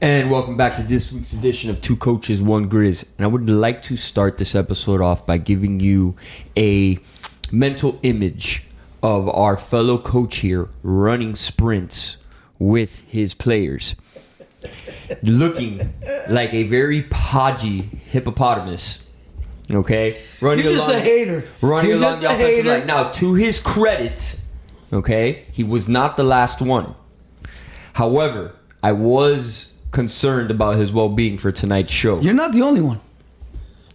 And welcome back to this week's edition of Two Coaches, One Grizz. And I would like to start this episode off by giving you a mental image of our fellow coach here running sprints with his players. Looking like a very podgy hippopotamus. Okay? You're just a hater. Running You're along just the a offensive hater. line. Now, to his credit, okay, he was not the last one. However, I was concerned about his well-being for tonight's show. You're not the only one.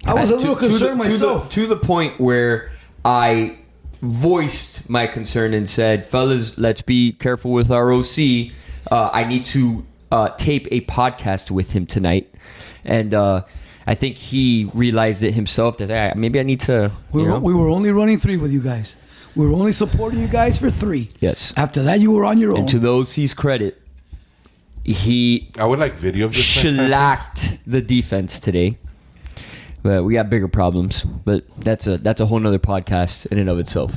I was a little concerned myself. To the point where I voiced my concern and said, fellas, let's be careful with our OC. I need to tape a podcast with him tonight. And I think he realized it himself that maybe I need to... We were only running 3 with you guys. We were only supporting you guys for 3. Yes. After that, you were on your own. And to the OC's credit, I would like video of this shellacked the defense today. But we got bigger problems. But that's a whole nother podcast in and of itself.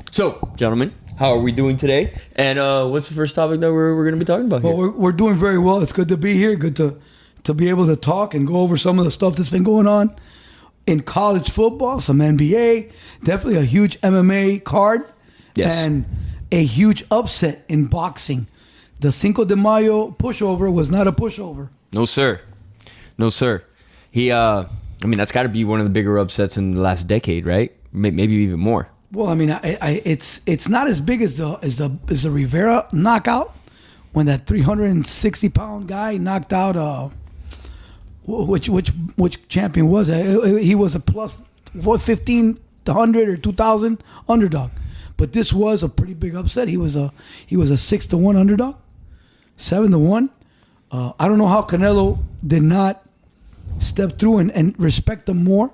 So, gentlemen, how are we doing today? And what's the first topic that we're going to be talking about here? Well, we're doing very well. It's good to be here. Good to be able to talk and go over some of the stuff that's been going on in college football, some NBA, definitely a huge MMA card, yes, and a huge upset in boxing. The Cinco de Mayo pushover was not a pushover. No, sir. No, sir. That's got to be one of the bigger upsets in the last decade, right? Maybe even more. Well, I mean, it's not as big as the Rivera knockout when that 360-pound guy knocked out which champion was it? He was a plus 1,500 or 2,000 underdog, but this was a pretty big upset. He was a 6-1 underdog. 7-1. I don't know how Canelo did not step through and respect them more.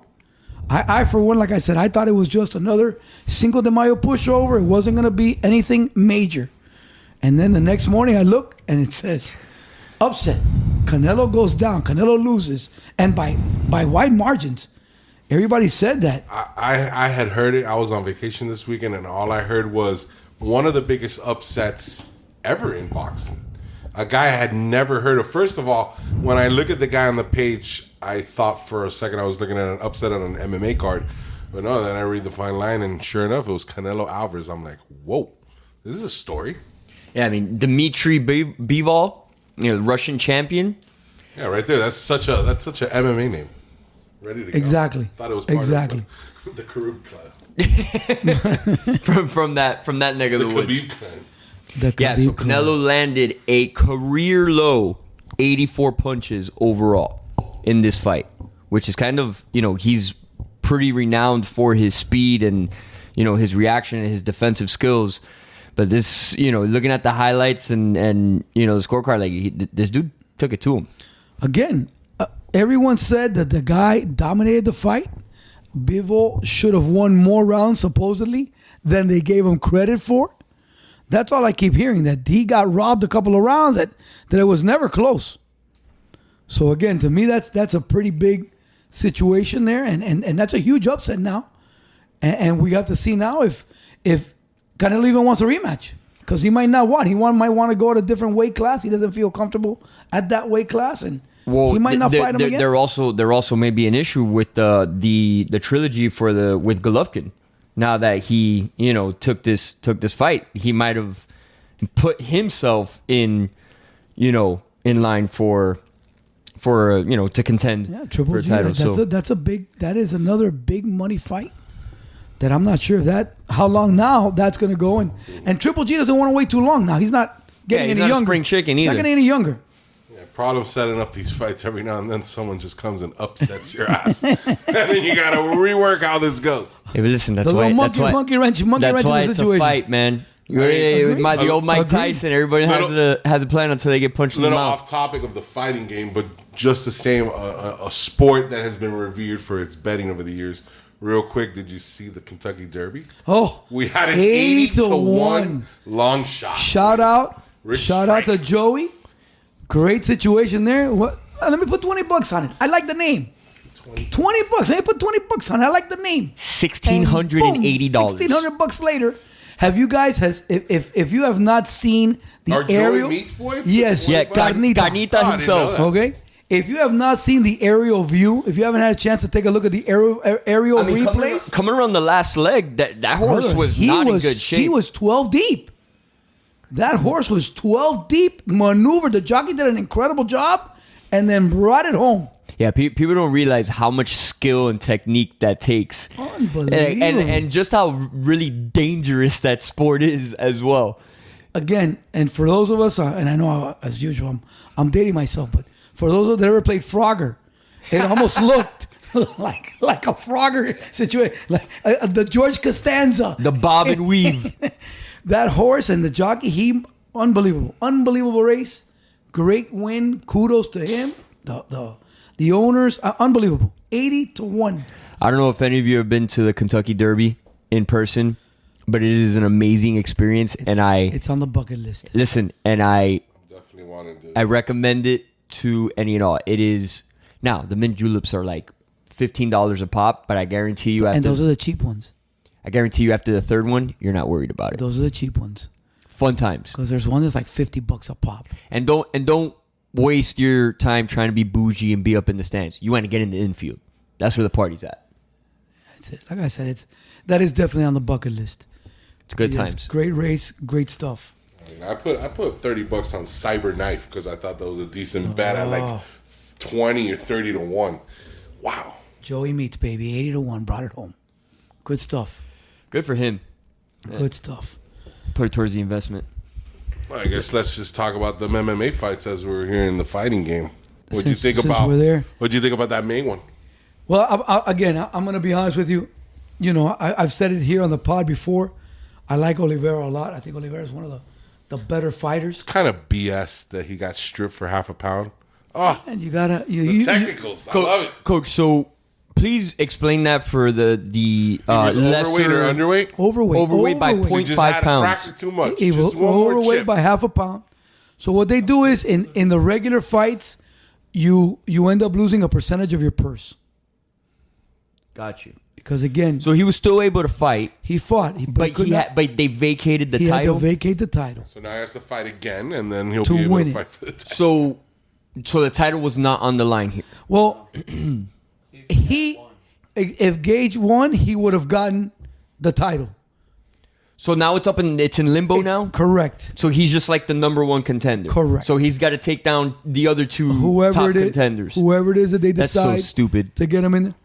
I for one, like I said, I thought it was just another Cinco de Mayo pushover. It wasn't going to be anything major. And then the next morning I look and it says, upset. Canelo goes down. Canelo loses. And by wide margins. Everybody said that. I had heard it. I was on vacation this weekend, and all I heard was one of the biggest upsets ever in boxing. A guy I had never heard of. First of all, when I look at the guy on the page, I thought for a second I was looking at an upset on an MMA card. But no, then I read the fine line, and sure enough, it was Canelo Alvarez. I'm like, whoa, this is a story. Yeah, I mean, Dmitry Bivol, Russian champion. Yeah, right there. That's such a MMA name. Ready to go. Exactly. Thought it was part of the Karib clan. from that neck of the woods. Khabib clan. Yeah, so Canelo landed a career low 84 punches overall in this fight, which is kind of, he's pretty renowned for his speed and, his reaction and his defensive skills. But this, looking at the highlights and the scorecard, this dude took it to him. Again, everyone said that the guy dominated the fight. Bivol should have won more rounds, supposedly, than they gave him credit for. That's all I keep hearing, that he got robbed a couple of rounds, that it was never close. So, again, to me, that's a pretty big situation there, and that's a huge upset now. And we have to see now if Canelo even wants a rematch, because he might not want. He might want to go at a different weight class. He doesn't feel comfortable at that weight class, and he might not fight him again. There also may be an issue with the trilogy with Golovkin. Now that he took this fight, he might have put himself in line for to contend for a title. That is another big money fight that I'm not sure how long now that's going to go, and Triple G doesn't want to wait too long now. He's not getting any not younger. A spring chicken either. He's not getting any younger. Problem setting up these fights every now and then someone just comes and upsets your ass. And then you got to rework how this goes. Hey, but listen, that's why monkey wrench in the situation. It's a fight, man. The old Mike Tyson, everybody has a plan until they get punched in the mouth. A little off topic of the fighting game, but just the same, a sport that has been revered for its betting over the years. Real quick, did you see the Kentucky Derby? Oh, we had an 80-1 long shot. Shout out to Joey. Great situation there. Let me put $20 on it. I like the name. $20. Let me put $20 on it. I like the name. $1,680. $1,600 later. Have you guys if you have not seen the Our aerial? Joey Meats boy? Yes. Yeah, Carnita. Carnita Oh, I didn't know himself. that. Okay. If you have not seen the aerial view, if you haven't had a chance to take a look at the aerial replays, Coming around the last leg, that horse brother, was not in good shape. He was 12 deep. That horse was 12 deep, maneuvered. The jockey did an incredible job and then brought it home. Yeah, people don't realize how much skill and technique that takes. Unbelievable. And just how really dangerous that sport is as well. Again, and for those of us, and I know as usual, I'm dating myself, but for those that ever played Frogger, it almost looked like a Frogger situation, like the George Costanza. The bob and weave. That horse and the jockey, unbelievable race, great win. Kudos to him. The owners, unbelievable. 80-1. I don't know if any of you have been to the Kentucky Derby in person, but it is an amazing experience. And It's on the bucket list. listen, and I Definitely wanted to. I recommend it to any and all. It is now the mint juleps are like $15 a pop, but I guarantee you And after those are the cheap ones. after the third one, you're not worried about it. Those are the cheap ones. Fun times. Because there's one that's like $50 a pop. And don't waste your time trying to be bougie and be up in the stands. You want to get in the infield. That's where the party's at. That's it. Like I said, that is definitely on the bucket list. It's good Yes, times. Great race, great stuff. I put $30 on Cyber Knife because I thought that was a decent bet at like 20 or 30-1. Wow. Joey Meats, baby. 80-1. Brought it home. Good stuff. Good for him. Good stuff. Put it towards the investment. Well, I guess let's just talk about the MMA fights as we were here in the fighting game. What'd you Since think about? we're there. What'd you think about that main one? Well, I'm going to be honest with you. You know, I've said it here on the pod before. I like Oliveira a lot. I think Oliveira is one of the better fighters. Kind of BS that he got stripped for half a pound. Oh, And you got to... the technicals. I love it. Coach, so please explain that for the He was overweight or underweight? Overweight by He 0.5 just had a pounds. cracker too much. He was Just one more overweight chip. by half a pound. So what they do is in the regular fights, you end up losing a percentage of your purse. Got you. Because again, So he was still able to fight, he fought. but they vacated the he had to title. vacate the title. So now he has to fight again, and then he'll To be able win to it. fight for the title. So the title was not on the line here. Well, if Gage won, he would have gotten the title. So now it's in limbo now. Correct. So he's just like the number one contender. Correct. So he's got to take down the other two top contenders. Whoever it is that they That's decide so stupid. to get him in.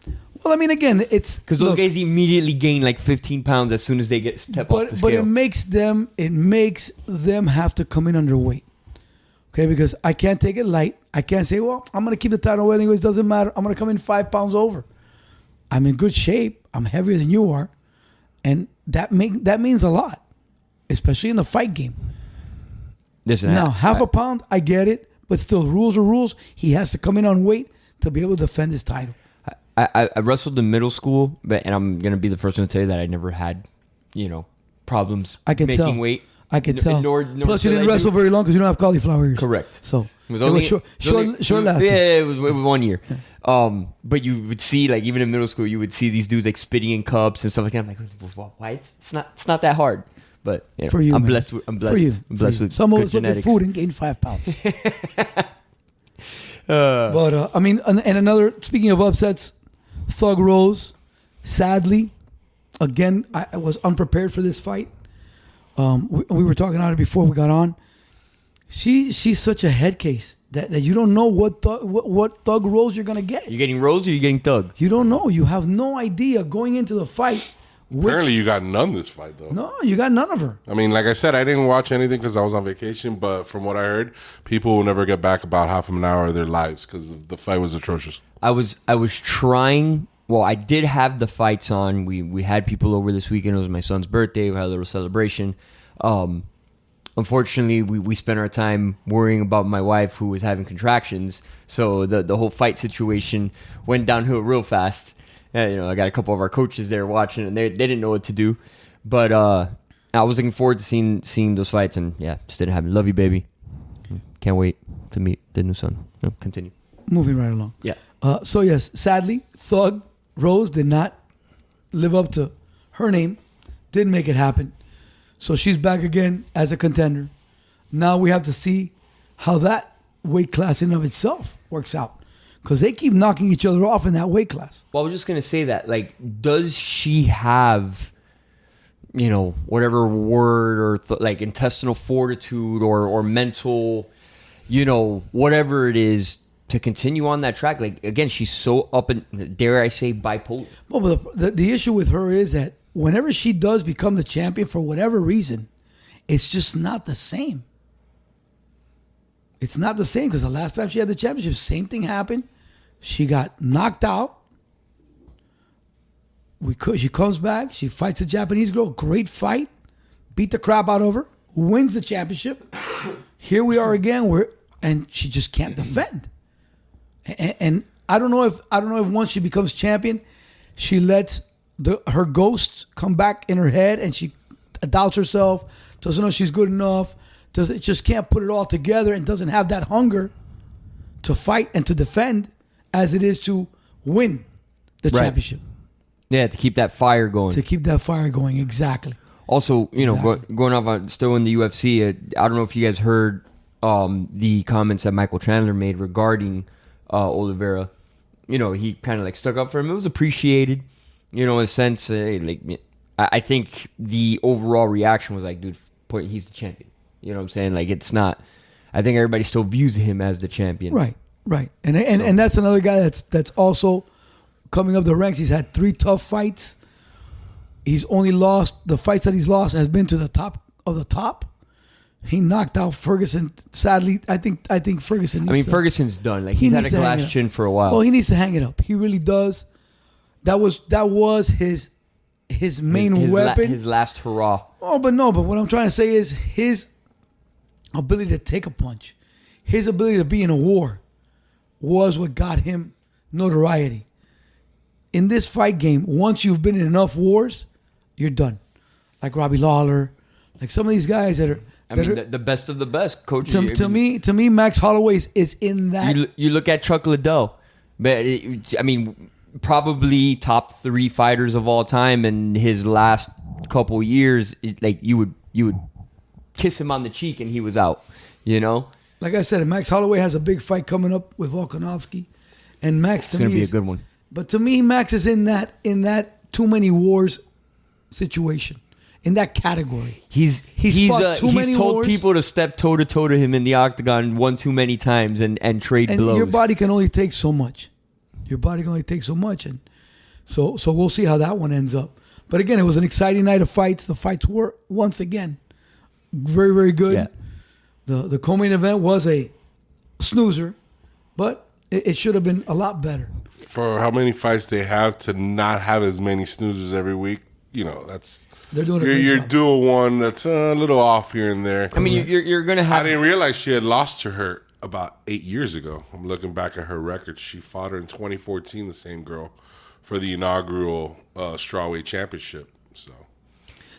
Well, I mean, again, it's Because those look, guys immediately gain like 15 pounds as soon as they get step off the but it scale. makes them have to come in underweight. Okay, because I can't take it light. I can't say, well, I'm going to keep the title weight anyways. Doesn't matter. I'm going to come in 5 pounds over. I'm in good shape. I'm heavier than you are, and that means a lot, especially in the fight game. Listen, Now, half a pound, I get it, but still, rules are rules. He has to come in on weight to be able to defend his title. I wrestled in middle school, and I'm gonna be the first one to tell you that I never had, problems I can making tell. weight. I can tell. Nor Plus, you did didn't I wrestle do- very long because you don't have cauliflower ears. Correct. So It was it only was short lasting. Yeah, it was 1 year. But you would see, like, even in middle school, you would see these dudes like spitting in cups and stuff like that. I'm like, well, why? It's not that hard. But For you, I'm man. blessed. I'm blessed. For you. I'm blessed For you. with Some of good us look at genetics. food and gain 5 pounds. But I mean, and another. Speaking of upsets, Thug Rose, sadly, again, I was unprepared for this fight. We were talking about it before we got on. She's such a head case that you don't know what Thug Rose you're gonna get. You getting Rose or you getting Thug? You don't know. You have no idea going into the fight. Apparently, you got none this fight, though. No, you got none of her. I mean, like I said, I didn't watch anything because I was on vacation. But from what I heard, people will never get back about half an hour of their lives because the fight was atrocious. I was trying. Well, I did have the fights on. We had people over this weekend. It was my son's birthday. We had a little celebration. Unfortunately, we spent our time worrying about my wife who was having contractions. So the whole fight situation went downhill real fast. I got a couple of our coaches there watching, and they didn't know what to do. But I was looking forward to seeing those fights, and yeah, just didn't happen. Love you, baby. Can't wait to meet the new son. No, continue. Moving right along. Yeah. So yes, sadly, Thug Rose did not live up to her name. Didn't make it happen. So she's back again as a contender. Now we have to see how that weight class in of itself works out. Because they keep knocking each other off in that weight class. Well, I was just going to say that. Like, does she have, whatever word or like intestinal fortitude or mental, whatever it is to continue on that track? Like, again, she's so up and, dare I say, bipolar. Well, but the issue with her is that whenever she does become the champion for whatever reason, it's just not the same. It's not the same because the last time she had the championship, same thing happened. She got knocked out. She comes back. She fights a Japanese girl. Great fight. Beat the crap out of her. Wins the championship. Here we are again. And she just can't defend. And I don't know if once she becomes champion, she lets her ghosts come back in her head and she doubts herself. Doesn't know she's good enough. Just can't put it all together and doesn't have that hunger to fight and to defend as it is to win the championship. Yeah, to keep that fire going. Exactly. Also, going off on still in the UFC, I don't know if you guys heard the comments that Michael Chandler made regarding Oliveira. He kind of like stuck up for him. It was appreciated, in a sense. I think the overall reaction was like, dude, he's the champion. You know what I'm saying? Like, it's not. I think everybody still views him as the champion. Right. And that's another guy that's also coming up the ranks. He's had 3 tough fights. He's only lost the fights that he's lost has been to the top of the top. He knocked out Ferguson. Sadly, I think Ferguson. Ferguson's done. Like, he's had a glass chin for a while. Well, he needs to hang it up. He really does. That was his main weapon. His last hurrah. Oh, but what I'm trying to say is his ability to take a punch, his ability to be in a war was what got him notoriety. In this fight game, once you've been in enough wars, you're done. Like Robbie Lawler, like some of these guys that are... the best of the best, coach. To me, Max Holloway is in that... You look at Chuck Liddell, but probably top 3 fighters of all time, and his last couple years, you would kiss him on the cheek and he was out, Like I said, Max Holloway has a big fight coming up with Volkanovski, and Max it's going to be a good one. But to me, Max is in that too many wars situation, in that category. He's told wars. People to step toe to toe to him in the octagon one too many times and trade blows. Your body can only take so much. And so we'll see how that one ends up. But again, it was an exciting night of fights. The fights were once again very, very good. Yeah. The co-main event was a snoozer, but it should have been a lot better. For how many fights they have to not have as many snoozers every week, that's they're doing a great you're job. doing one that's a little off here and there. You're gonna have. I didn't realize she had lost to her about 8 years ago. I'm looking back at her record. She fought her in 2014, the same girl, for the inaugural strawweight championship. So,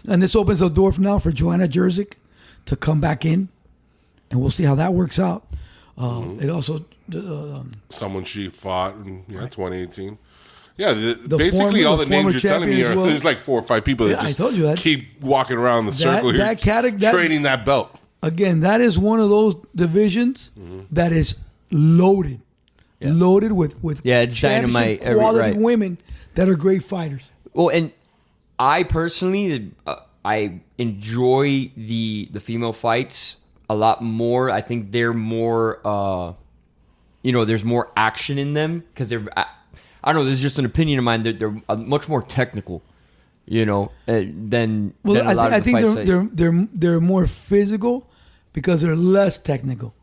and this opens the door now for Joanna Jędrzejczyk to come back in, and we'll see how that works out. It also someone she fought in 2018. Yeah, basically all the names you're telling me are there's like 4 or 5 people that just keep walking around the circle here, trading that belt. Again, that is one of those divisions that is loaded, loaded with it's dynamite, quality women that are great fighters. Well, and I personally, I enjoy the female fights a lot more. I think they're more, there's more action in them because they're. I don't know. This is just an opinion of mine. They're much more technical, than a lot of the fights. They're more physical because they're less technical.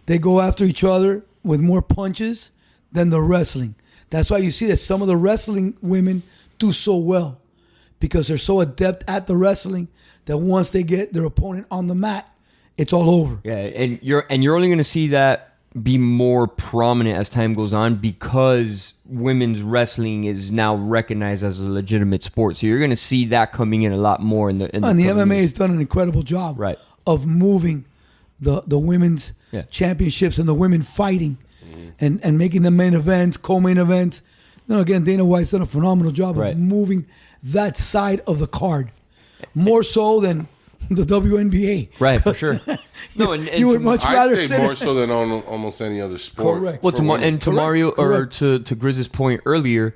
They go after each other with more punches than the wrestling. That's why you see that some of the wrestling women do so well because they're so adept at the wrestling that once they get their opponent on the mat, it's all over. Yeah, and you're only going to see that be more prominent as time goes on because women's wrestling is now recognized as a legitimate sport. So you're going to see that coming in a lot more in the MMA has done an incredible job of moving the women's championships and the women fighting and making the main events, co-main events. Again, Dana White's done a phenomenal job of moving that side of the card more so than the WNBA. Right, for sure. No, and You would much rather I'd say sit more in- so than on almost any other sport. Correct. Well, For women. to Mario or Correct. to Grizz's point earlier,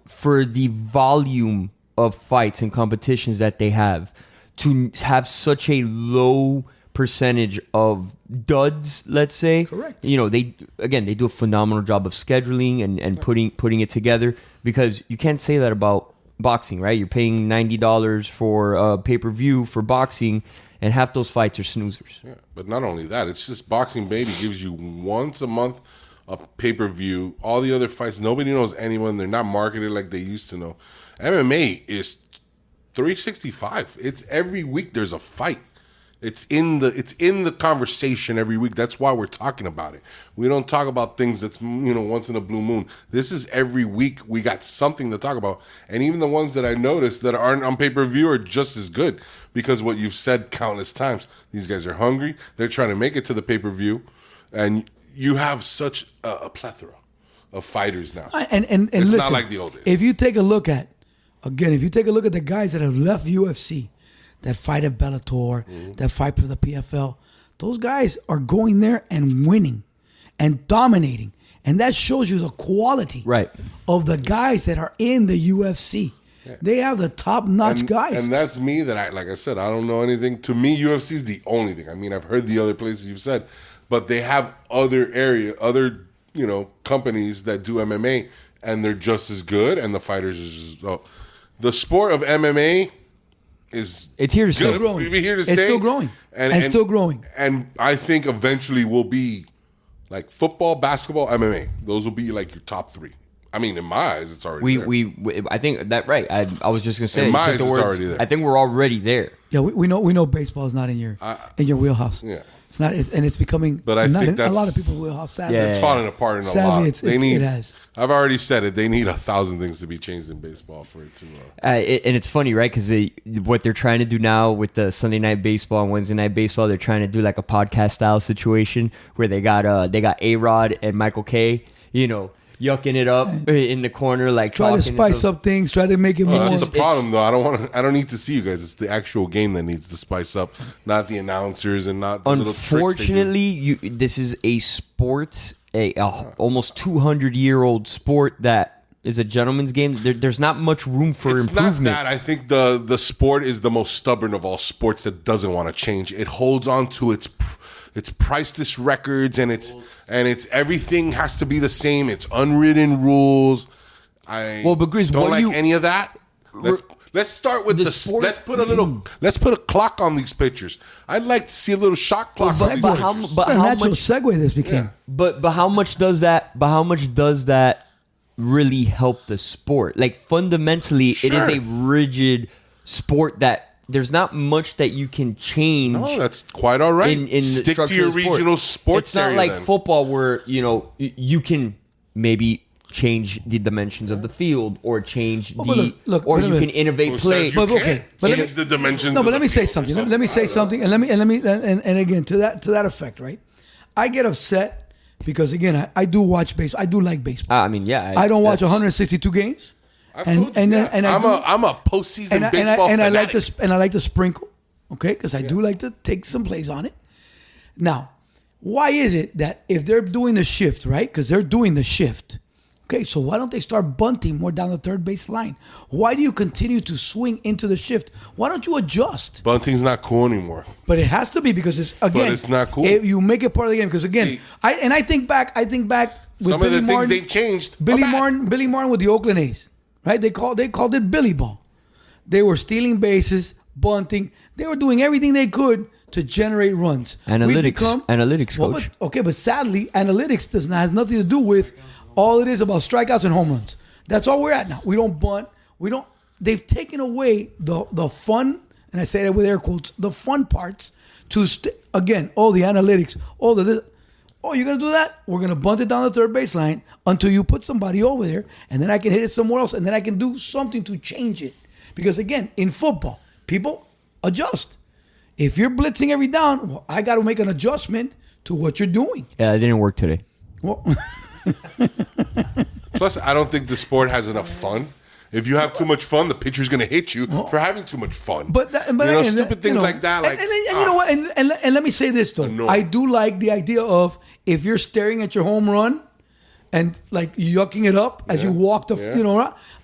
for the volume of fights and competitions that they have, to have such a low percentage of duds, let's say. Correct. They do a phenomenal job of scheduling and putting it together, because you can't say that about boxing, right? You're paying $90 for a pay-per-view for boxing, and half those fights are snoozers. Yeah, but not only that, it's just Boxing Baby gives you once a month a pay-per-view. All the other fights, nobody knows anyone. They're not marketed like they used to know. MMA is 365. It's every week there's a fight. It's in the conversation every week. That's why we're talking about it. We don't talk about things that's once in a blue moon. This is every week we got something to talk about. And even the ones that I noticed that aren't on pay-per-view are just as good, because what you've said countless times. These guys are hungry. They're trying to make it to the pay-per-view, and you have such a plethora of fighters now. And it's listen, not like the old days. If you take a look at the guys that have left UFC, that fight at Bellator, that fight for the PFL, those guys are going there and winning and dominating. And that shows you the quality Right. of the guys that are in the UFC. Yeah. They have the top-notch guys. And that's me like I said, I don't know anything. To me, UFC is the only thing. I mean, I've heard the other places you've said, but they have other companies that do MMA, and they're just as good, and the fighters are just... the sport of MMA... it's here to stay. Be here to stay. It's still growing. And still growing. And I think eventually will be like football, basketball, MMA. Those will be like your top three. I mean, in my eyes, it's already there. I think that right. I was just gonna say, In my you took eyes, the it's words. already there. I think we're already there. Yeah, we know baseball is not in your wheelhouse. Yeah. It's not, and it's becoming. But I not think in that's- a lot of people's wheelhouse. Sadly, Yeah. It's falling apart in a Sadly, lot. it has. I've already said it. They need 1,000 things to be changed in baseball for it to. And it's funny, right? Because what they're trying to do now with the Sunday night baseball and Wednesday night baseball, they're trying to do like a podcast style situation where they got A-Rod and Michael K. Yucking it up in the corner, like Try to talking and spice stuff. up things. Try to make it more. That's the problem, though. I don't need to see you guys. It's the actual game that needs to spice up, not the announcers and not the little tricks they do. Unfortunately, this is a sport, almost 200-year-old sport that is a gentleman's game. There's not much room for improvement. It's not that. I think the sport is the most stubborn of all sports that doesn't want to change. It holds on to its priceless records, and it's everything has to be the same. It's unwritten rules. But Grizz, don't what like do you- any of that. Let's start with The sport- let's put a clock on these pictures. I'd like to see a little shot clock on these but how- pictures. but What a how natural much- segue this became. But how much does that really help the sport? Like fundamentally, it is Sure. a rigid sport that there's not much that you can change. No, that's quite all right. In the Stick to structure your of the sport. regional sports It's not area like then. football where you can maybe change the dimensions of the field or change but the look, or wait a you can minute. innovate Who play. says you But okay, can't but let change me- the dimensions? No, of but the let me say field or something. Let something. me say something, and again to that effect, right? I get upset because again, I do watch baseball. I do like baseball. I mean, yeah, I don't watch that's- 162 games. I've told you that. I'm a postseason baseball I fanatic. like to sprinkle, okay? Because I do like to take some plays on it. Now, why is it that if they're doing the shift, right? Because they're doing the shift. Okay, so why don't they start bunting more down the third base line? Why do you continue to swing into the shift? Why don't you adjust? Bunting's not cool anymore. But it has to be because it's again. it's not cool. You make it part of the game because again, See, I think back with Some Billy of the things Martin, they've changed. are Billy bad. Martin with the Oakland A's, right? They called it Billy Ball. They were stealing bases, bunting. They were doing everything they could to generate runs. Analytics, coach. But sadly, analytics has nothing to do with. All it is about strikeouts and home runs. That's all we're at now. We don't bunt. They've taken away the fun, and I say that with air quotes, the fun parts to again, all the analytics, all the this. Oh, you're going to do that? We're going to bunt it down the third baseline until you put somebody over there, and then I can hit it somewhere else, and then I can do something to change it. Because again, in football, people adjust. If you're blitzing every down, well, I got to make an adjustment to what you're doing. Yeah, it didn't work today. Well, Plus, I don't think the sport has enough fun. If you have too much fun, the pitcher's going to hit you for having too much fun. But again, stupid things like that. Like, and you know what? And let me say this though, annoying. I do like the idea of if you're staring at your home run and like yucking it up as you walk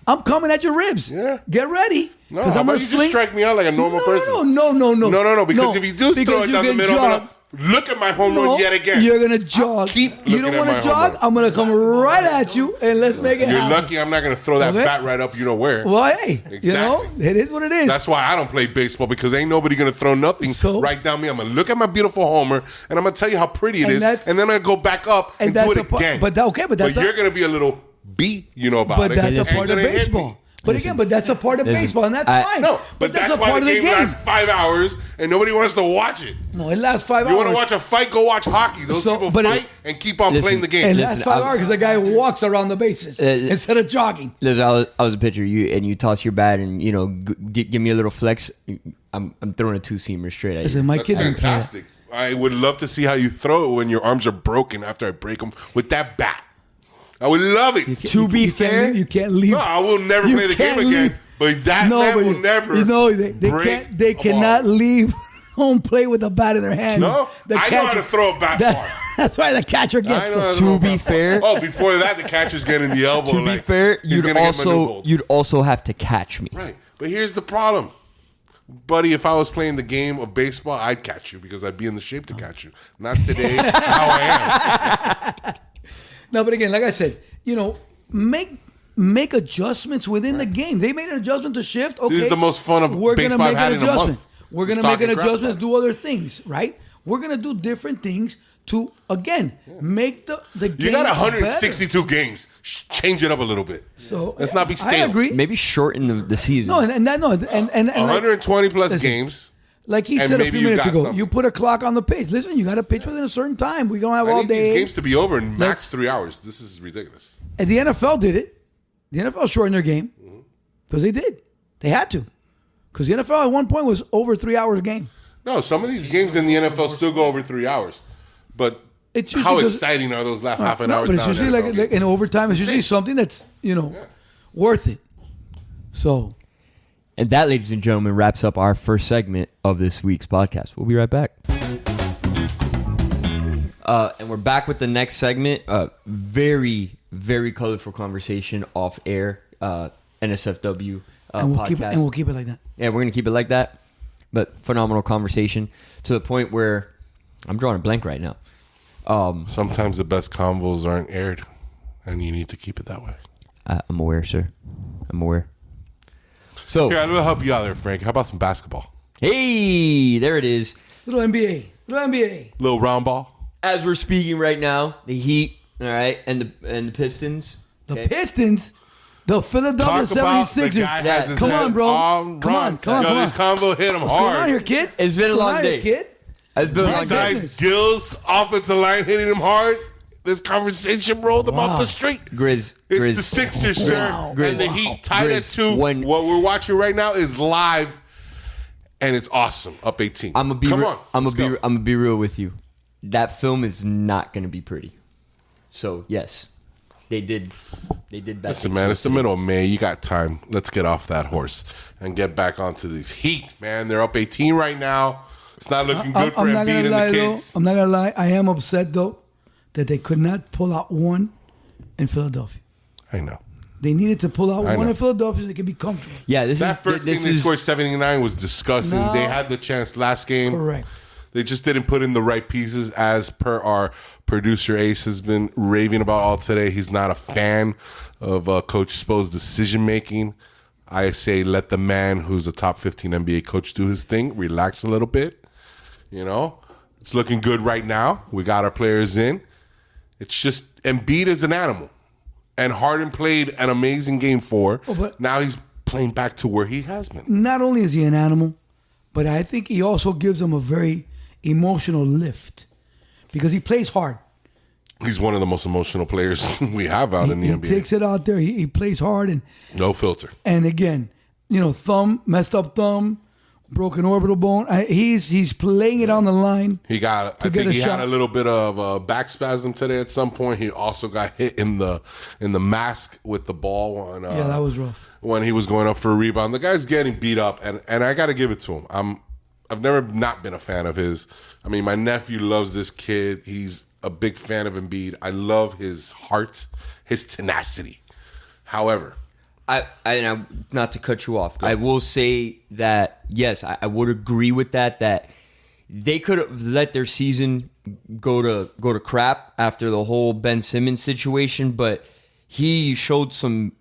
I'm coming at your ribs. Yeah. Get ready. No, how about you just strike me out like a normal person? No. Because if you do throw it down the middle, I'm gonna look at my home run yet again. You're gonna jog. You don't want to jog? I'm gonna come right at you and let's make it happen. You're lucky I'm not gonna throw that bat right up you know where. Well, hey, exactly. It is what it is. That's why I don't play baseball, because ain't nobody gonna throw nothing right down me. I'm gonna look at my beautiful homer and I'm gonna tell you how pretty it is, and then I'm gonna go back up and do it again. But you're gonna be a little B, about but it. But that's a part of baseball. But again, that's a part of baseball, and that's fine. No, but that's why the game lasts 5 hours, and nobody wants to watch it. No, it lasts 5 hours. You want to watch a fight? Go watch hockey. Those people fight and keep on playing the game. It lasts 5 hours because the guy walks around the bases instead of jogging. Listen, I was a pitcher, you toss your bat, and give me a little flex. I'm throwing a 2-seamer straight at you. Listen, my kid didn't fantastic. I would love to see how you throw it when your arms are broken after I break them with that bat. I would love it. To be fair, you can't leave. No, I will never play the game again. But that man will never. They cannot leave home plate with a bat in their hand. No, I know how to throw a bat far. That's why the catcher gets it. To be fair, before that, the catcher's getting the elbow. To be fair, you'd also have to catch me. Right, but here's the problem, buddy. If I was playing the game of baseball, I'd catch you because I'd be in the shape to catch you. Not today, how I am. No, but again, like I said, make adjustments within the game. They made an adjustment to shift. Okay, this is the most fun of baseball I've had in a month. We're going to make an adjustment to do other things, right? We're going to do different things to, again, make the game You got 162 better. Games. Change it up a little bit. So let's not be stale. I agree. Maybe shorten the season. No, and 120 plus games. Like he said a few minutes ago, you put a clock on the pitch. Listen, you got to pitch within a certain time. We don't have all day. These games to be over in max 3 hours. This is ridiculous. And the NFL did it. The NFL shortened their game because they did. They had to. Because the NFL at one point was over 3 hours a game. No, some of these games in the NFL still go over 3 hours. But how exciting are those last half an hour? But it's usually like in overtime. It's usually something that's worth it. So, and that, ladies and gentlemen, wraps up our first segment of this week's podcast. We'll be right back. And we're back with the next segment. Very, very colorful conversation off air. NSFW podcast. And we'll keep it like that. Yeah, we're going to keep it like that. But phenomenal conversation to the point where I'm drawing a blank right now. Sometimes the best convos aren't aired, and you need to keep it that way. I'm aware, sir. I'm aware. So here, I'm going to help you out there, Frank. How about some basketball? Hey, there it is. Little NBA. Little round ball. As we're speaking right now, the Heat, all right, and the Pistons. The Pistons? The Philadelphia 76ers. Come on, bro. Come on. This convo hit him hard. What's going on here, kid? It's been a long day. Kid? It's been a long day. Besides Gill's offensive line hitting him hard, this conversation rolled him off the street. Grizz. It's the Sixers, sir. And the Heat tied at 2. What we're watching right now is live, and it's awesome. Up 18. I'm gonna be real with you. That film is not gonna be pretty. So yes. They did bad. Listen, man, it's the middle of May. You got time. Let's get off that horse and get back onto these Heat, man. They're up 18 right now. It's not looking good for Embiid and the kids. I'm not going to lie. I am upset, though, that they could not pull out one in Philadelphia. I know. They needed to pull out one in Philadelphia so they could be comfortable. Yeah, that first game they scored 79 was disgusting. No. They had the chance last game. Correct. They just didn't put in the right pieces, as per our producer Ace has been raving about all today. He's not a fan of Coach Spo's decision making. I say let the man who's a top 15 NBA coach do his thing. Relax a little bit. It's looking good right now. We got our players in. It's just Embiid is an animal. And Harden played an amazing game 4. But now he's playing back to where he has been. Not only is he an animal, but I think he also gives them a very emotional lift because he plays hard. He's one of the most emotional players we have out in the NBA. He takes it out there. He plays hard and no filter. And again, messed up thumb, broken orbital bone. He's playing it on the line. I think he had a little bit of back spasm today at some point. He also got hit in the mask with the ball. Yeah, that was rough. when he was going up for a rebound. The guy's getting beat up, and I got to give it to him. I've never not been a fan of his. I mean, my nephew loves this kid. He's a big fan of Embiid. I love his heart, his tenacity. However, I not to cut you off, I will say that yes, I would agree with that. That they could have let their season go to crap after the whole Ben Simmons situation, but he showed some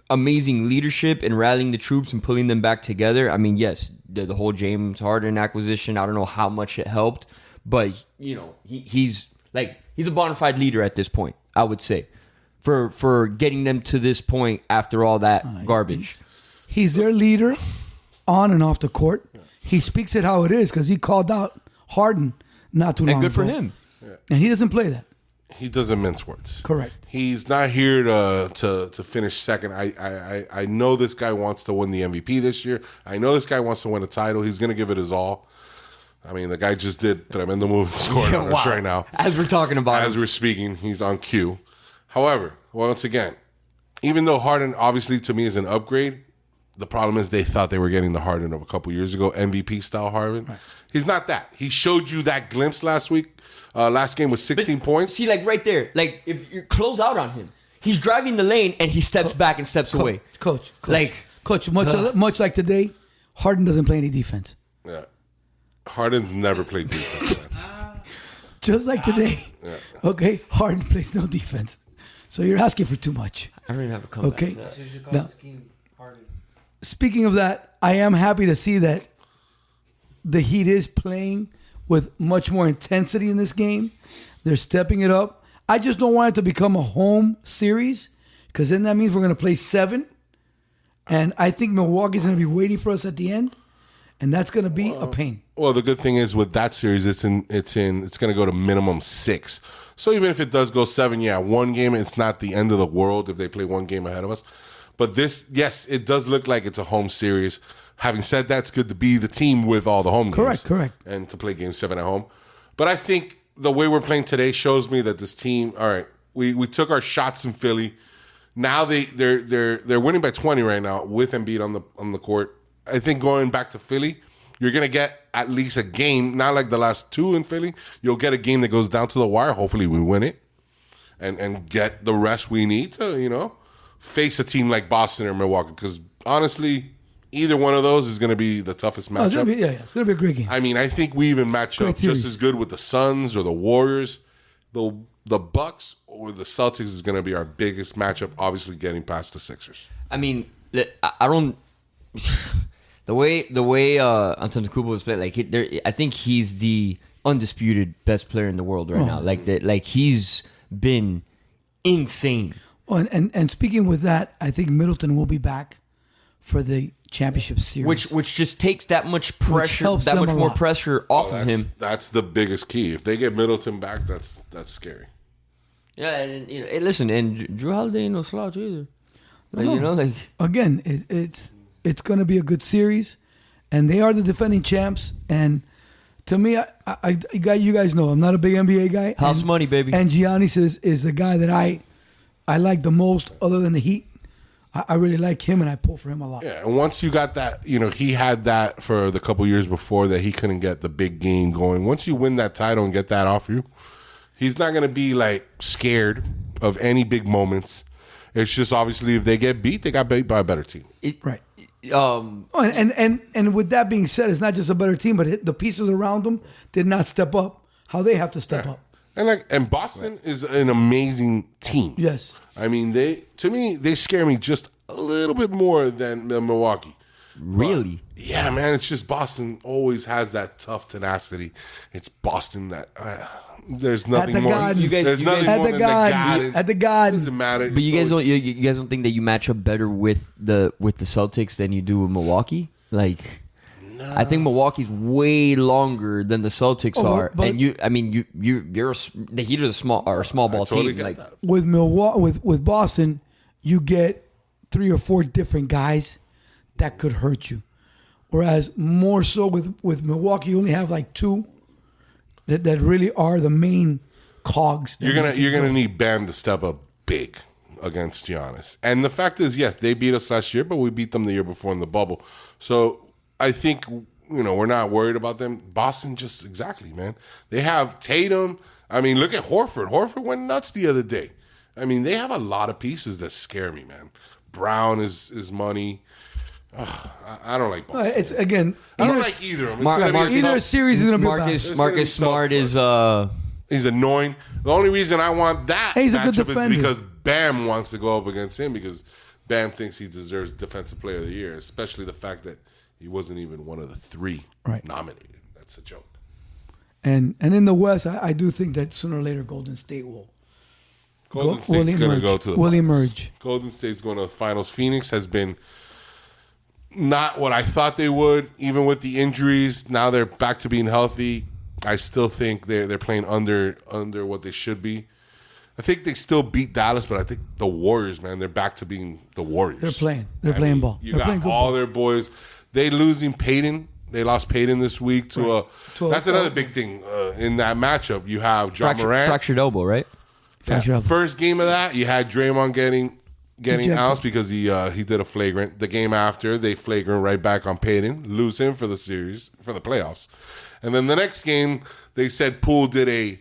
amazing leadership in rallying the troops and pulling them back together. I mean, yes, the whole James Harden acquisition, I don't know how much it helped, but he's a bona fide leader at this point, I would say, for getting them to this point after all that garbage. He's their leader on and off the court. He speaks it how it is because he called out Harden not too long ago. And good for him. And he doesn't play that. he doesn't mince words. Correct. He's not here to finish second. I know this guy wants to win the MVP this year. I know this guy wants to win a title. He's going to give it his all. I mean, the guy just did tremendo move and scoring on us right now. As we're talking about As we're speaking, he's on cue. However, once again, even though Harden obviously to me is an upgrade, the problem is they thought they were getting the Harden of a couple years ago, MVP style Harden. Right. He's not that. He showed you that glimpse last week. Last game was 16 points. See, like right there, like if you close out on him, he's driving the lane and he steps back and steps away. Coach, much like today, Harden doesn't play any defense. Yeah, Harden's never played defense. Just like today. Yeah. Okay, Harden plays no defense. So you're asking for too much. I don't even have a comeback. Okay. That's what you call Now, scheme Harden. speaking of that, I am happy to see that the Heat is playing with much more intensity in this game. They're stepping it up. I just don't want it to become a home series because then that means we're going to play 7. And I think Milwaukee's going to be waiting for us at the end. And that's going to be a pain. Well, the good thing is with that series, it's going to go to minimum 6. So even if it does go 7, yeah, one game, it's not the end of the world if they play one game ahead of us. But this, yes, it does look like it's a home series. Having said that, it's good to be the team with all the home games. Correct. And to play game 7 at home. But I think the way we're playing today shows me that this team, all right, we took our shots in Philly. Now they're winning by 20 right now with Embiid on the court. I think going back to Philly, you're going to get at least a game, not like the last 2 in Philly. You'll get a game that goes down to the wire. Hopefully we win it and get the rest we need to, face a team like Boston or Milwaukee. Because honestly, either one of those is going to be the toughest matchup. It's going to be a great game. I mean, I think we even match up just as good with the Suns or the Warriors. The Bucks or the Celtics is going to be our biggest matchup, obviously getting past the Sixers. I mean, I don't... The way Antetokounmpo was playing, I think he's the undisputed best player in the world right now. Like he's been insane. Well, and speaking with that, I think Middleton will be back for the championship series, which just takes that much pressure, that much more pressure off of him. That's the biggest key. If they get Middleton back, that's scary. Yeah, and listen, and Drew Holiday ain't no slouch either. Again, it's going to be a good series, and they are the defending champs. And to me, you guys know I'm not a big NBA guy. House money, baby. And Giannis is the guy that I like the most, other than the Heat. I really like him, and I pull for him a lot. Yeah, and once you got that, he had that for the couple years before that he couldn't get the big game going. Once you win that title and get that off you, he's not going to be scared of any big moments. It's just obviously if they get beat, they got beat by a better team. Right. And with that being said, it's not just a better team, but the pieces around them did not step up how they have to step up. And Boston is an amazing team. Yes. I mean, to me, they scare me just a little bit more than Milwaukee. Really? But, yeah, man. It's just Boston always has that tough tenacity. It's Boston that there's nothing more. There's nothing more than at the Garden. Doesn't matter. But you guys don't think that you match up better with the Celtics than you do with Milwaukee? No. I think Milwaukee's way longer than the Celtics are, and you're the Heat are a small ball totally team. With Milwaukee, with Boston, you get 3 or 4 different guys that could hurt you, whereas more so with Milwaukee, you only have 2 that really are the main cogs. You're gonna need Bam to step up big. against Giannis. And the fact is, yes, they beat us last year, but we beat them the year before in the bubble. So I think, we're not worried about them. Boston, just exactly, man. They have Tatum. I mean, look at Horford. Horford went nuts the other day. I mean, they have a lot of pieces that scare me, man. Brown is money. I don't like Boston. It's again. I don't like either of them. Either series is going to be Marcus Smart is he's annoying. The only reason I want that he's a good matchup is defender. because Bam wants to go up against him because Bam thinks he deserves Defensive Player of the Year, especially the fact that he wasn't even one of the 3 nominated. That's a joke. And in the West, I do think that sooner or later Golden State will. Golden State's going to go to the will finals. emerge. Golden State's going to the finals. Phoenix has been not what I thought they would, even with the injuries. Now they're back to being healthy. I still think they're playing under what they should be. I think they still beat Dallas, but I think the Warriors, man, they're back to being the Warriors. They're playing. They're playing ball. You They're got playing good all ball. their boys. They losing Peyton. They lost Peyton this week to that's another big thing in that matchup. You have John Morant. fractured elbow, right? First game of that, you had Draymond getting Ejected. ousted because he did a flagrant. The game after, they flagrant right back on Peyton, lose him for the series, for the playoffs. And then the next game, they said Poole did a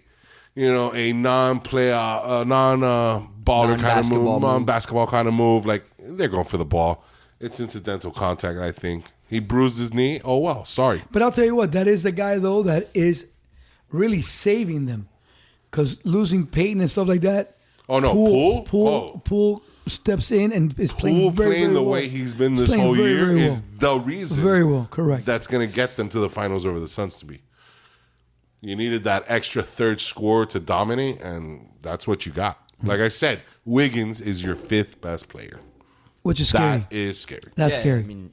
non-player, non-baller kind of move, non-basketball kind of move. Like, they're going for the ball. It's incidental contact, I think. He bruised his knee. Oh, well, sorry. But I'll tell you what, that is the guy, though, that is really saving them. Because losing Peyton and stuff like that. Oh, no, Poole? Poole steps in and is playing Poole very, playing very the well. way he's been He's this whole playing year very is well. the reason. Very well, correct. That's going to get them to the finals over the Suns to be. You needed that extra third scorer to dominate, and that's what you got. Like I said, Wiggins is your 5th best player. Which is scary. That is scary. That's Yeah, scary. I mean,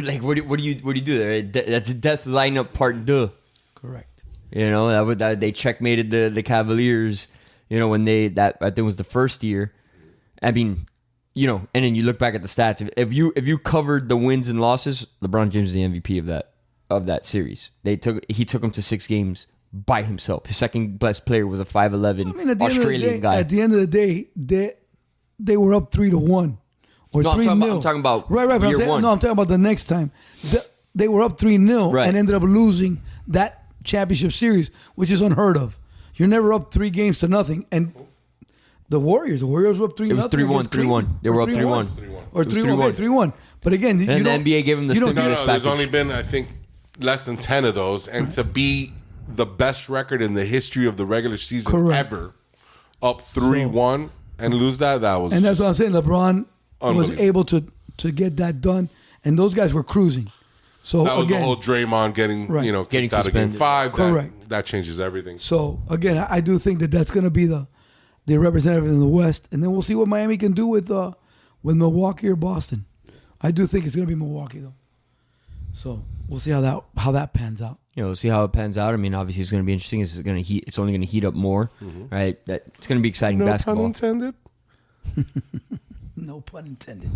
like, what do you do there? That's death lineup part 2. Correct. That they checkmated the Cavaliers. When I think it was the first year. I mean, and then you look back at the stats. If you covered the wins and losses, LeBron James is the MVP of that series. He took him to 6 games by himself. His second best player was a 5'11" Australian guy. At the end of the day, they were up 3-1 or 3-0. I'm talking about right. year one. No, I'm talking about the next time. They were up 3-0 Right. and ended up losing that championship series, which is unheard of. You're never up 3 games to nothing. And the Warriors were up 3-0. It was 3-1. They were up 3-1. Or 3-1. But again, And the NBA gave him the stimulus No, package. there's only been, I think, less than 10 of those. And to be the best record in the history of the regular season Correct. ever, up 3-1 and lose that was And that's what I'm saying. LeBron was unbelievable. able to get that done, and those guys were cruising. So That was again, the whole Draymond getting Getting kicked out of game suspended. 5. Correct. That changes everything. so again, I do think that's going to be the representative in the West, and then we'll see what Miami can do with Milwaukee or Boston. I do think it's going to be Milwaukee though. So we'll see how that pans out. We'll see how it pans out. I mean, obviously, it's going to be interesting. It's only going to heat up more, right? It's going to be exciting No basketball. pun intended. No pun intended.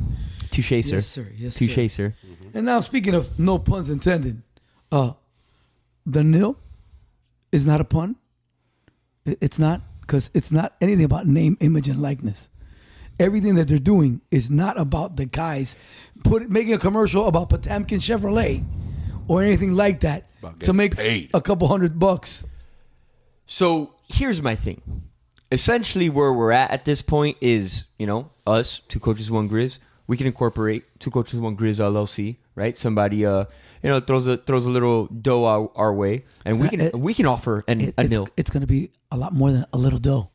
Touche, sir. Yes, sir. Yes, Touche, sir. And now, speaking of no puns intended, the NIL is not a pun. It's not, because it's not anything about name, image, and likeness. Everything that they're doing is not about the guys making a commercial about Potemkin Chevrolet or anything like that to make paid. a couple $100. So here's my thing. Essentially, where we're at this point is, us, Two Coaches, One Grizz. We can incorporate Two Coaches, One Grizz LLC, right? Somebody, throws a little dough our way, and we can offer a NIL. It's going to be a lot more than a little dough.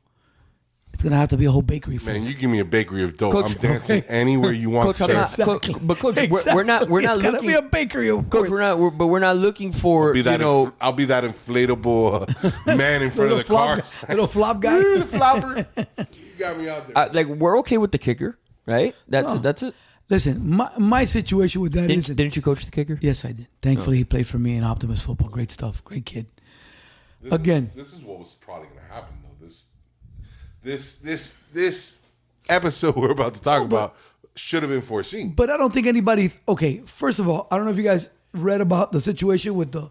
It's going to have to be a whole bakery. Man, you give me a bakery of dough. Coach, I'm dancing anywhere you want, Coach, I'm sir. not- Coach, but Coach, we're not It's looking. going to be a bakery, of Coach, course. we're not looking for I'll be that inflatable man in front of the cars. Little flop guy. The flopper. You got me out there. like we're okay with the kicker, right? That's it. Listen, my situation with that is... Didn't you coach the kicker? Yes, I did. Thankfully, he played for me in Optimus football. Great stuff. Great kid. This is what was probably going to happen, though. This episode we're about to talk about should have been foreseen. But I don't think anybody... Okay, first of all, I don't know if you guys read about the situation with the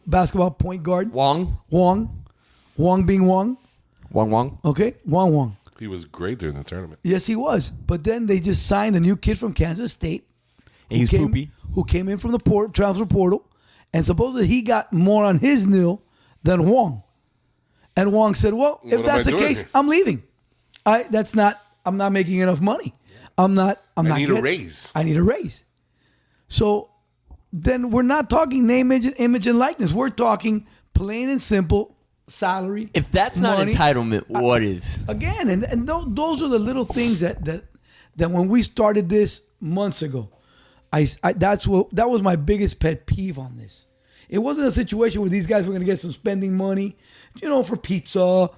basketball point guard. Wong Wong being Wong. Wong. Okay? Wong. He was great during the tournament. Yes, he was. But then they just signed a new kid from Kansas State. And he's poopy. Who came in from the transfer portal. And supposedly he got more on his NIL than Wong. And Wong said, well, if that's the case, I'm leaving. I'm not making enough money. I need a raise. I need a raise. So then we're not talking name, image, and likeness. We're talking plain and simple salary. If that's money, not entitlement, what is? Again, and those are the little things that when we started this months ago, that was my biggest pet peeve on this. It wasn't a situation where these guys were going to get some spending money, for pizza,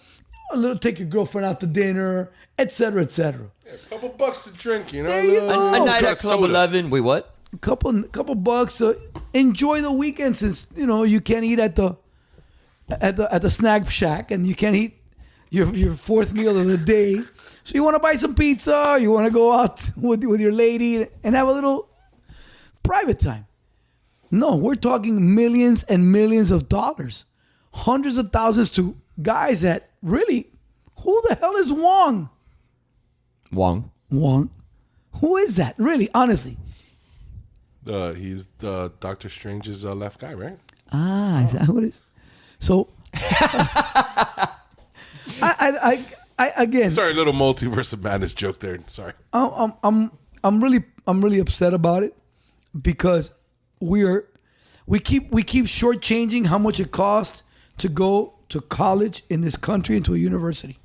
take your girlfriend out to dinner, etc., etc. Yeah, a couple bucks to drink, There you go. A night at Club 11. Wait, what? A couple bucks to enjoy the weekend, since you can't eat at the snack shack, and you can't eat your fourth meal of the day. So you want to buy some pizza, you want to go out with your lady and have a little private time. No, we're talking millions and millions of dollars, hundreds of thousands to guys that really, who the hell is Wong? Wong. Who is that? Really, honestly. He's the Doctor Strange's left guy, right? Is that what it is? So, I again. Sorry, a little multiverse of madness joke there. Sorry. I'm really upset about it because we keep shortchanging how much it costs to go to college in this country and to a university.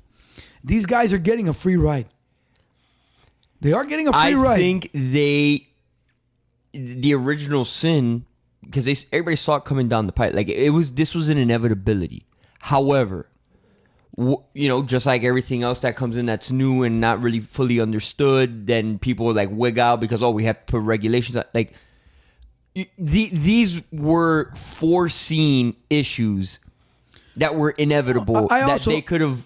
These guys are getting a free ride. They are getting a free ride. I think the original sin, because everybody saw it coming down the pipe. Like this was an inevitability. However, just like everything else that comes in that's new and not really fully understood, then people like wig out because we have to put regulations. Like these were foreseen issues that were inevitable that they could have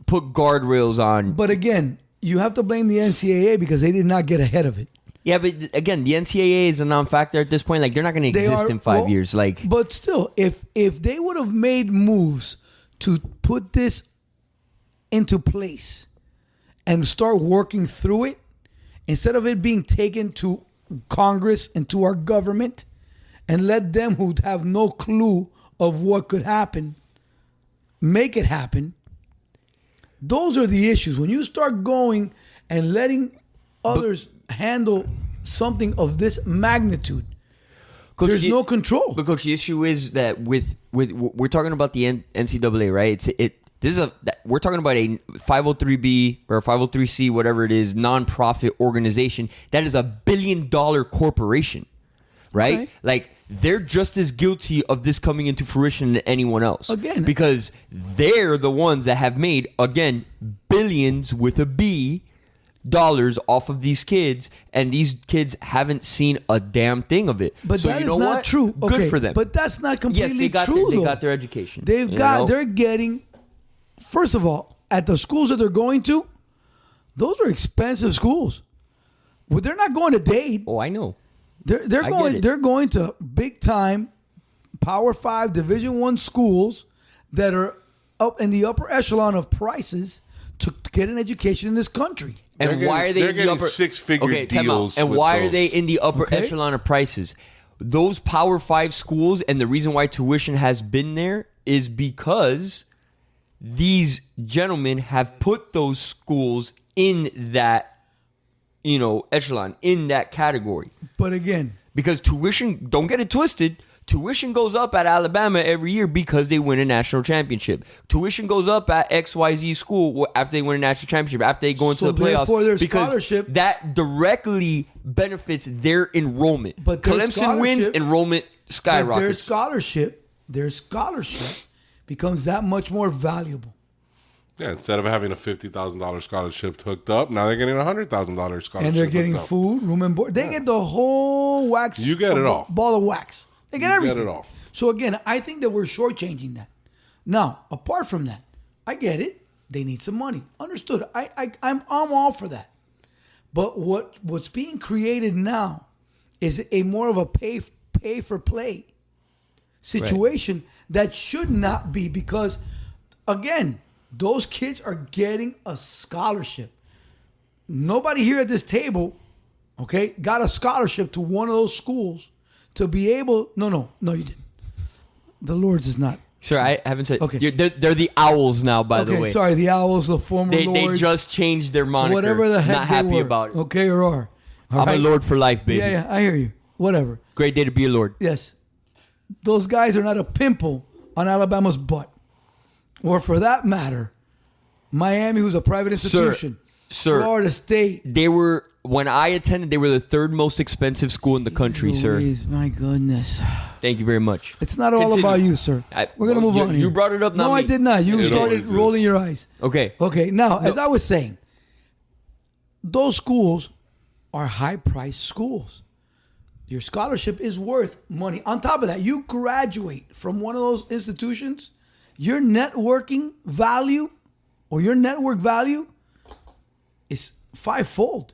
put guardrails on. But again, you have to blame the NCAA because they did not get ahead of it. Yeah, but again, the NCAA is a non-factor at this point. Like they're not going to exist in 5 years. Like, but still, if they would have made moves to put this into place and start working through it, instead of it being taken to Congress and to our government, and let them who have no clue of what could happen make it happen. Those are the issues. When you start going and letting others handle something of this magnitude, there's no control. Because the issue is that with we're talking about the NCAA, right? We're talking about a 503B or a 503C, whatever it is, nonprofit organization that is $1 billion corporation, right? Okay. Like they're just as guilty of this coming into fruition than anyone else. Again, because they're the ones that have made, again, billions with a B dollars off of these kids, and these kids haven't seen a damn thing of it. But that is not true. Good for them. But that's not completely true. They got their education. They're getting, first of all, at the schools that they're going to, those are expensive schools. Well, they're not going to Dade. Oh, I know. They're going to big time Power 5 Division 1 schools that are up in the upper echelon of prices to get an education in this country. And why are they in the upper six-figure deals? And why are they in the upper echelon of prices? Those Power 5 schools, and the reason why tuition has been there is because these gentlemen have put those schools in that echelon, in that category. But again, because tuition, don't get it twisted, tuition goes up at Alabama every year because they win a national championship. Tuition goes up at XYZ school after they win a national championship, after they go into the playoffs. Because that directly benefits their enrollment. But Clemson wins, enrollment skyrockets. Their scholarship becomes that much more valuable. Yeah, instead of having a $50,000 scholarship hooked up, now they're getting a $100,000 scholarship. And they're getting food, room and board. They get the whole wax. You get it all. Ball of wax. They get everything. You get it all. So again, I think that we're shortchanging that. Now, apart from that, I get it. They need some money. Understood. I'm all for that. But what's being created now is a more of a pay for play situation that should not be, because again, Those kids are getting a scholarship. Nobody here at this table, okay, got a scholarship to one of those schools to be able. No, you didn't. The Lords is not. Sir, I haven't said. Okay. They're the Owls now, by the way. Sorry, the Owls, the former They Lords. They just changed their moniker. Whatever the heck Not happy they were. about it. Okay, or are. All I'm right? a Lord for life, baby. Yeah, I hear you. Whatever. Great day to be a Lord. Yes. Those guys are not a pimple on Alabama's butt. Or for that matter, Miami, who's a private institution. Sir. Florida State. They were, when I attended, they were the third most expensive school in the country, sir. Louise, my goodness. Thank you very much. It's not all Continue. about you, sir. We're going to move on here. You brought it up, not No, me. I did not. You It started always is. rolling your eyes. Okay. Okay, now, as I was saying, those schools are high-priced schools. Your scholarship is worth money. On top of that, you graduate from one of those institutions, your networking value or your network value is fivefold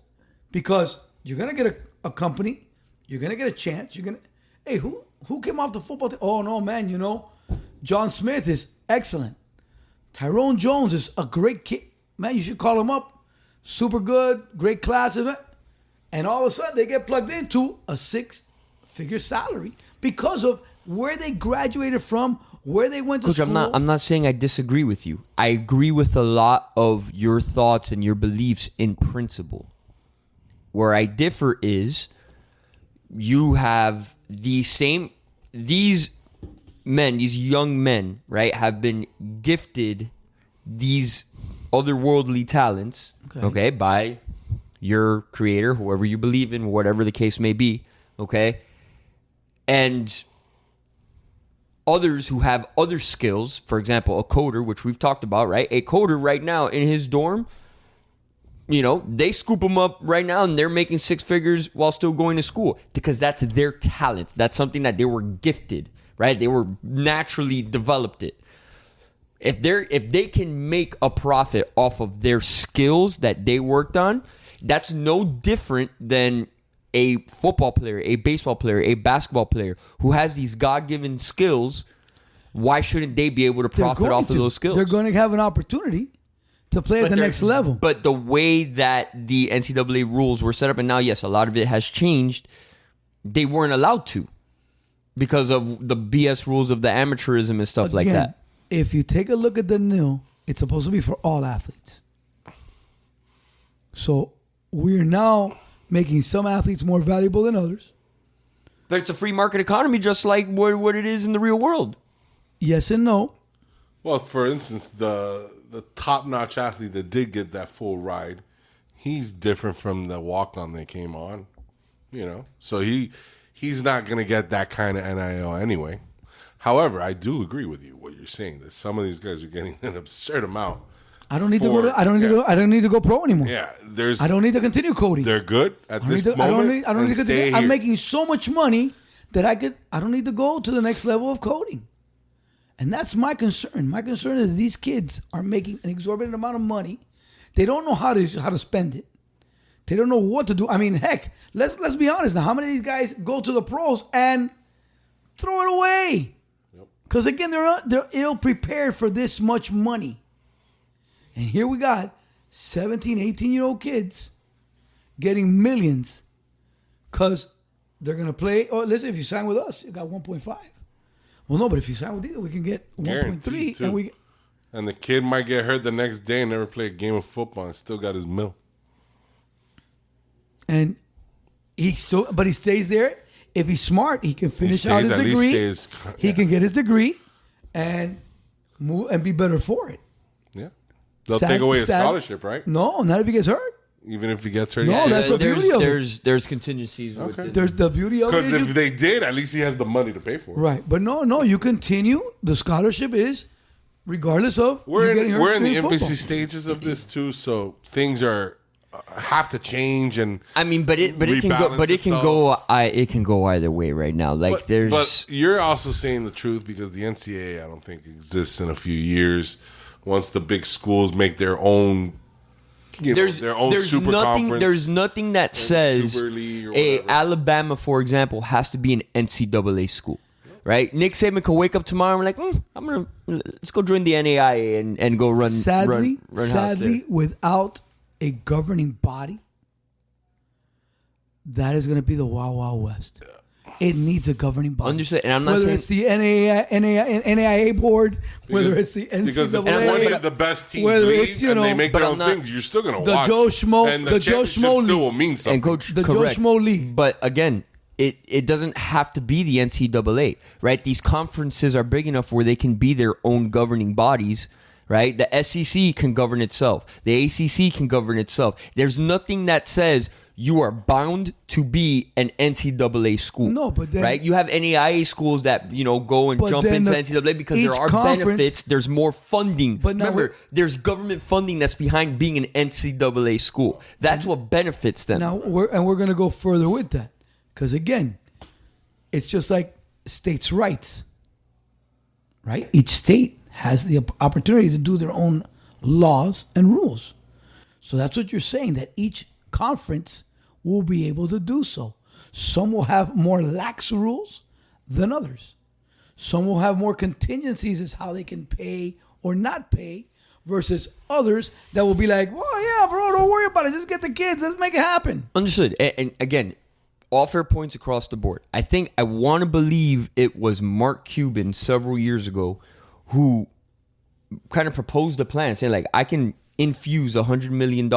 because you're going to get a company, you're going to get a chance, hey, who came off the football team? Oh, no, man, John Smith is excellent. Tyrone Jones is a great kid. Man, you should call him up. Super good, great class event. And all of a sudden, they get plugged into a six-figure salary because of where they graduated from, where they went to Coach, school. I'm not saying I disagree with you. I agree with a lot of your thoughts and your beliefs in principle. Where I differ is you have these young men, right, have been gifted these otherworldly talents, okay, by your creator, whoever you believe in, whatever the case may be, okay? And others who have other skills, for example, a coder, which we've talked about, right? A coder right now in his dorm, they scoop him up right now and they're making six figures while still going to school because that's their talent. That's something that they were gifted, right? They were naturally developed it. If they can make a profit off of their skills that they worked on, that's no different than a football player, a baseball player, a basketball player who has these God-given skills. Why shouldn't they be able to profit off of those skills? They're going to have an opportunity to play at the next level. But the way that the NCAA rules were set up, and now, yes, a lot of it has changed, they weren't allowed to because of the BS rules of the amateurism and stuff like that. If you take a look at the NIL, it's supposed to be for all athletes. So we're now making some athletes more valuable than others. But it's a free market economy just like what it is in the real world. Yes and no. Well, for instance, the top-notch athlete that did get that full ride, he's different from the walk-on that came on, So he's not going to get that kind of NIL anyway. However, I do agree with you what you're saying that some of these guys are getting an absurd amount. I don't need to go. I don't need to go pro anymore. Yeah, I don't need to continue coding. They're good at this moment. I don't need to continue. I'm making so much money that I don't need to go to the next level of coding. And that's my concern. My concern is these kids are making an exorbitant amount of money. They don't know how to spend it. They don't know what to do. I mean, heck, let's be honest now. How many of these guys go to the pros and throw it away? Because again, they're ill prepared for this much money. And here we got 17, 18-year-old kids getting millions because they're going to play. Oh, listen, if you sign with us, you got 1.5. Well, no, but if you sign with these, we can get 1.3. And the kid might get hurt the next day and never play a game of football and still got his mill. And he stays there. If he's smart, he can finish out his degree. He can get his degree and move and be better for it. Yeah. They'll take away his scholarship, right? No, not if he gets hurt. Even if he gets hurt. No, that's the beauty of it. There's contingencies. Okay. There's the beauty of it. Because if they did, at least he has the money to pay for it. Right. But no, you continue. The scholarship is regardless of we're in the infancy football stages of this too, so things have to change. And I mean, but it can go either way right now. Like but you're also saying the truth because the NCAA I don't think exists in a few years. Once the big schools make their own. There's super conference. There's nothing that says Super League or Alabama, for example, has to be an NCAA school. right? Nick Saban could wake up tomorrow and be like, let's go join the NAIA and go run. Sadly, run without a governing body, that is going to be the Wild Wild West. It needs a governing body. Understood. And I'm not whether saying it's the NAIA board, whether it's the NCAA, because if 20 of the best teams whether leave it's, and they make their own things, you're still going to watch. Joe Schmo, and the Joe Schmo still will mean something. And Coach, the correct. Joe Schmo League. But again, it doesn't have to be the NCAA, right? These conferences are big enough where they can be their own governing bodies, right? The SEC can govern itself. The ACC can govern itself. There's nothing that says you are bound to be an NCAA school. No, but then, right? You have NAIA schools that go and jump into NCAA because there are benefits. There's more funding. But remember, there's government funding that's behind being an NCAA school. That's what benefits them. Now we're going to go further with that because again, it's just like states' rights, right? Each state has the opportunity to do their own laws and rules. So that's what you're saying, that each conference will be able to do so. Some will have more lax rules than others. Some will have more contingencies as how they can pay or not pay versus others that will be like, well, yeah, bro, don't worry about it. Just get the kids. Let's make it happen. Understood. And again, all fair points across the board. I want to believe it was Mark Cuban several years ago who kind of proposed a plan saying like, I can infuse $100 million,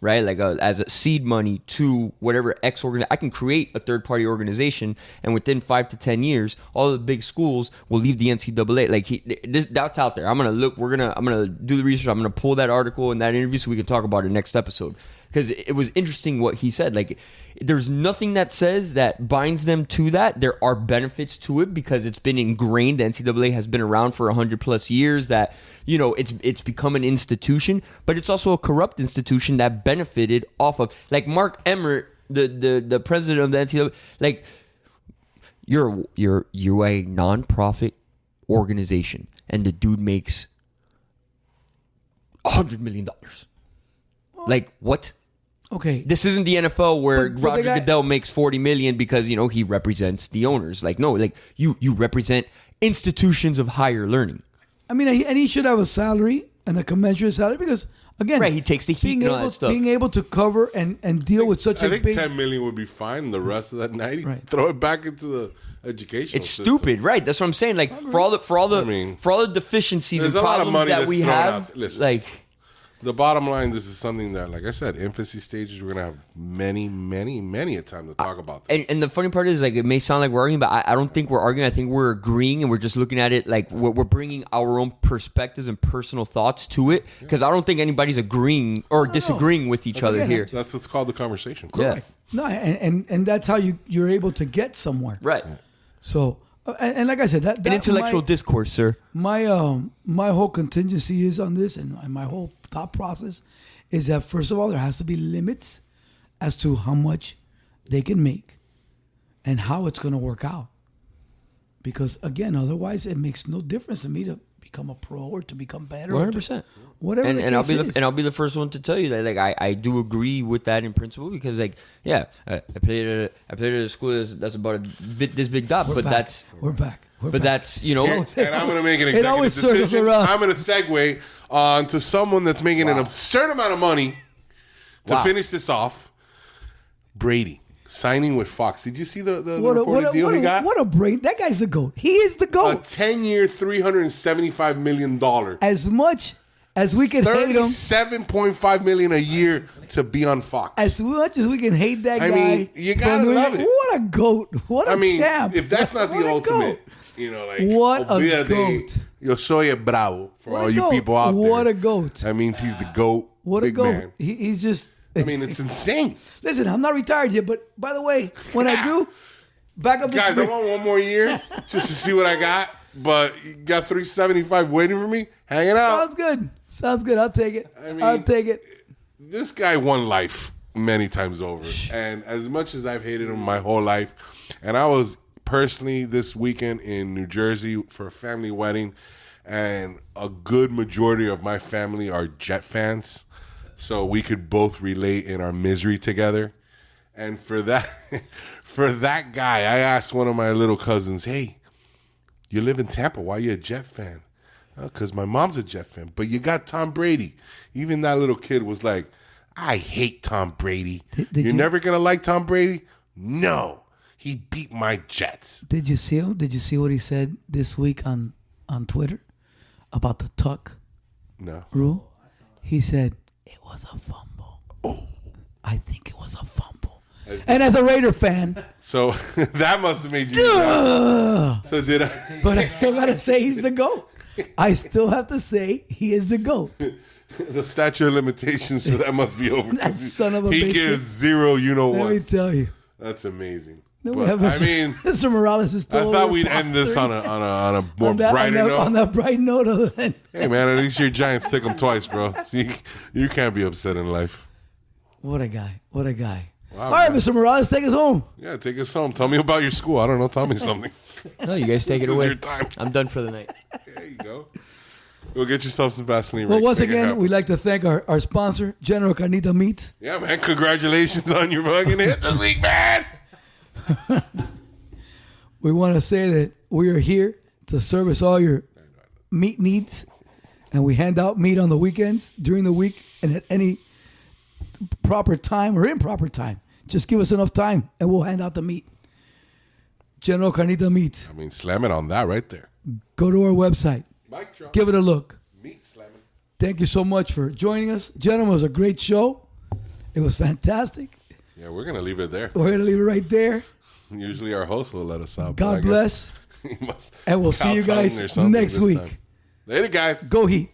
right? Like as a seed money to whatever I can create a third party organization, and within 5 to 10 years, all the big schools will leave the NCAA. Like that's out there. I'm gonna do the research. I'm gonna pull that article and that interview so we can talk about it next episode. Because it was interesting what he said. Like, there's nothing that says that binds them to that. There are benefits to it because it's been ingrained. The NCAA has been around for 100+ years. That it's become an institution, but it's also a corrupt institution that benefited off of like Mark Emmert, the president of the NCAA. Like, you're a nonprofit organization, and the dude makes $100 million. Like, what? Okay. This isn't the NFL where But Roger Goodell makes $40 million because, he represents the owners. Like, no, like you represent institutions of higher learning. I mean, and he should have a salary and a commensurate salary because, again, right, he takes the heat and all that stuff. Being able to cover and deal with such a big... I think $10 million would be fine. The rest of that 90, throw it back into the educational system. Stupid, right? That's what I'm saying. Like, for all the deficiencies and problems that we have, like... The bottom line, this is something that, like I said, infancy stages, we're going to have many, many, many a time to talk about this. And the funny part is, like, it may sound like we're arguing, but I don't think we're arguing. I think we're agreeing, and we're just looking at it like we're bringing our own perspectives and personal thoughts to it, because I don't think anybody's agreeing or disagreeing with each other here. That's what's called the conversation. Yeah. No, and that's how you're able to get somewhere. Right. So, and like I said, that an intellectual discourse, sir. My whole contingency is on this, and my whole thought process is that, first of all, there has to be limits as to how much they can make and how it's going to work out. Because, again, otherwise it makes no difference to me to become a pro or to become better. 100%. Whatever. And I'll be the first one to tell you that, like, I do agree with that in principle, because, like, yeah, I played at a school that's about this big dot, but that's we're back. That's, And I'm going to make an executive decision. I'm going to segue on to someone that's making an absurd amount of money to finish this off. Brady signing with Fox. Did you see the reported deal he got? What a brain. That guy's the GOAT. He is the GOAT. A 10-year, $375 million. As much as we can hate him. $37.5 million a year to be on Fox. As much as we can hate that guy. I mean, you got to love it. What a GOAT. What a champ. If that's not the ultimate... what a GOAT. Yo soy el bravo for all you people out there. What a GOAT. That means he's the GOAT. What a GOAT. Man. He's just... I mean, it's insane. Listen, I'm not retired yet, but by the way, when I do, back up... Guys, I want one more year just to see what I got, but you got 375 waiting for me, hanging out. Sounds good. I'll take it. I'll take it. This guy won life many times over. And as much as I've hated him my whole life, and I was... personally this weekend in New Jersey for a family wedding, and a good majority of my family are Jet fans, so we could both relate in our misery together. And for that guy, I asked one of my little cousins, hey, You live in Tampa. Why are you a Jet fan? Because my mom's a Jet fan. But you got Tom Brady. Even that little kid was like, I hate Tom Brady. You're never going to like Tom Brady? No. He beat my Jets. Did you see him? Did you see what he said this week on Twitter about the tuck rule? He said, it was a fumble. Oh. I think it was a fumble. And as a Raider fan. So that must have made you. So did I? But I still got to say he's the GOAT. I still have to say he is the GOAT. The statute of limitations for that must be over. That son of a He biscuit. gives zero, Let me tell you. That's amazing. No, But, I mean, Mr. Morales is still. I thought we'd end this on a more brighter note. On that bright note, other than Hey man, at least your Giants took them twice, bro. So you can't be upset in life. What a guy! What a guy! Wow, All right, man. Mr. Morales, take us home. Yeah, take us home. Tell me about your school. I don't know. Tell me something. No, you guys take it This is away. your time. I'm done for the night. There you go. Go get yourself some Vaseline. Well, Rick. once Make it again, happen. we'd like to thank our sponsor, General Carnita Meats. Yeah, man. Congratulations on your fucking hit this week, man. We want to say that we are here to service all your meat needs, and we hand out meat on the weekends, during the week, and at any proper time or improper time. Just give us enough time, and we'll hand out the meat. General Carnita Meats. I mean, slam it on that right there. Go to our website. Mic drop. Give it a look. Meat slamming. Thank you so much for joining us. Gentlemen, it was a great show. It was fantastic. Yeah, we're gonna leave it there. We're going to leave it right there. Usually our host will let us out. but I God guess bless. he must And we'll see you kowtow guys or something next this week. time. Later, guys. Go Heat.